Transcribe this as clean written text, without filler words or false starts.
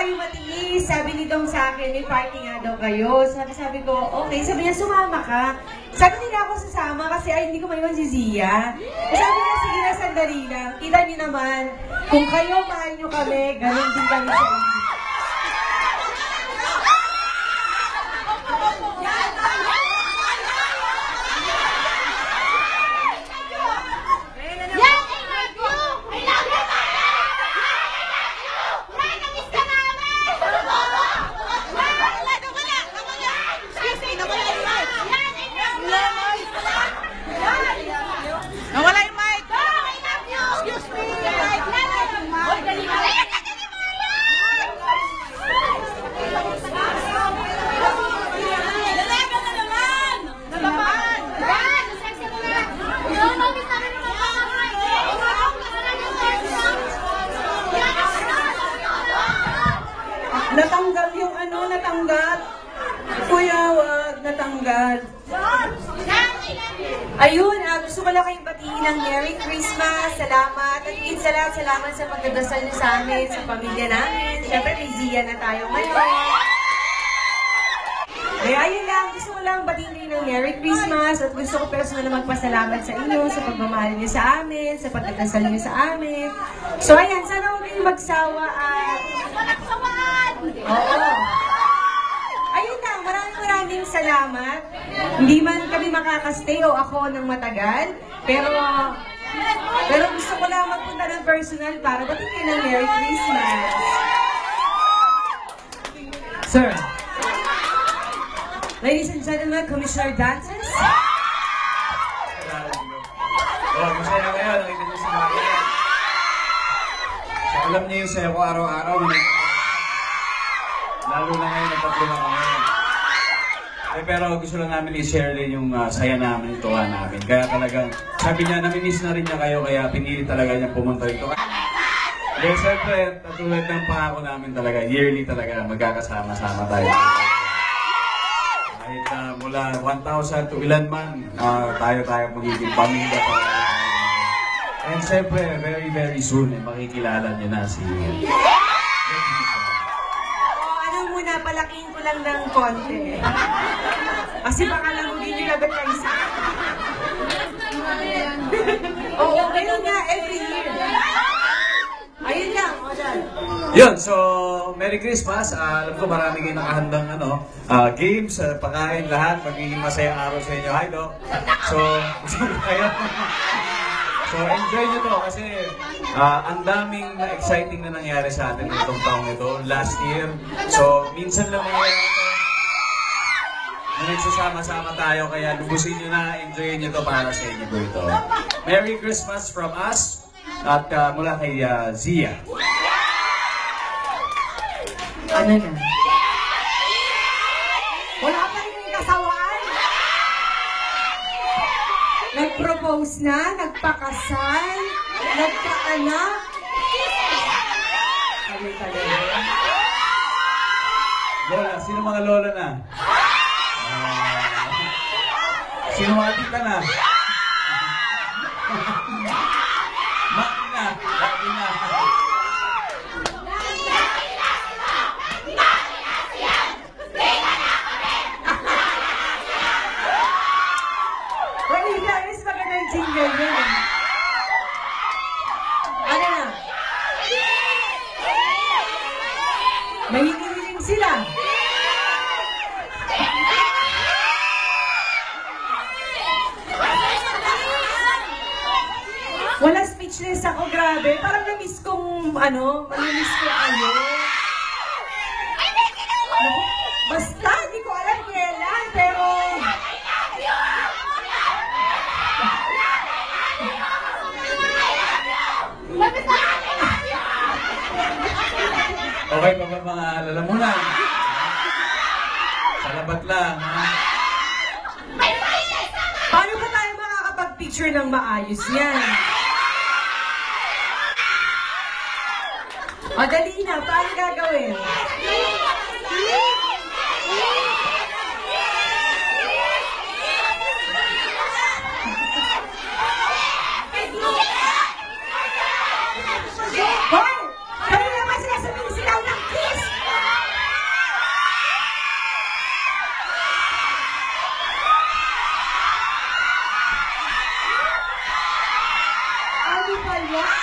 kayo matiis. Sabi ni Dong sa akin, may party nga daw kayo. Sabi ko, okay. Sabi niya, sumama ka. Sabi nila ako sasama kasi ay hindi ko maiwan si Zia. Sabi niya, sige na, sandali lang. Kita niyo naman, kung kayo mahal niyo kami, ganun din kami sa inyo. Natanggal yung natanggal. Kuya, wag, natanggal. Ayun, gusto ko lang kayong batiin ng Merry Christmas. Salamat. At higit sa lahat, salamat sa pagdadasal niyo sa amin, sa pamilya namin. Siyempre, may Zia na tayo ngayon. Kaya ayun lang, gusto ko lang batiin kayo ng Merry Christmas. At gusto ko personal na magpasalamat sa inyo, sa pagmamahal niyo sa amin, sa pagdadasal niyo sa amin. So ayan, sana huwag kayong magsawa at... Oo. Ayun lang, maraming salamat. Hindi man kami makakastay o ako ng matagal, pero gusto ko lang magpunta ng personal para batiin kayo ng Merry Christmas. Sir. Ladies and gentlemen, Commissioner Dantes. Masaya ngayon, nakita niyo si Maria. So, alam niyo yung sayo ko araw-araw. Lalo na ngayon, napagduma ko ngayon. Pero gusto lang namin i-share din yung saya namin, tuwa namin. Kaya talagang, sabi niya, namimiss na rin niya kayo, kaya pinili talaga niya pumunta rito. Kaya siyempre, tulad ng pangako namin talaga, yearly talaga, magkakasama-sama tayo. Kahit mula 1,000 to ilan man, tayo magiging pamilya talaga. And siyempre, very soon, makikilala niyo na si... Palaking ko lang ng konti. Kasi baka lang hindi nyo agad kaisa. Oo, ganun nga, every year. Ayun lang, o dyan. Yun, so, Merry Christmas. Alam ko marami kayo nakahandang games, pagkain, lahat. Magiging masayang araw sa inyo. Hi, Doc. So, so, enjoy nyo to kasi ang daming exciting na nangyari sa atin itong taong ito, last year. So, minsan lang nangyari ito na nagsasama-sama tayo, kaya lubusin nyo na, enjoy nyo to para sa inyo po ito. Merry Christmas from us at mula kay Zia. Ano na? Wala pa rin yung kasawaan? Nag-propose na, nagpakasal, nagkaanak. Kami talaga. Lola, sino mga lola na? Sino mga tita na? Maki na, maki na. Jingle yun. Ano na? Mahihiling sila. Wala, speechless ako, grabe. Parang na-miss kong, na-miss ko kayo. Basta, hindi ko alam kailan, pero... Okay pa ba mga lalamunan? Salamat lang, ha? Paano ba tayo makakapag-picture ng maayos yan? O, dali na. Paano gagawin? Hoy! Kanina ba sila sabihin sila ng kiss? Wow!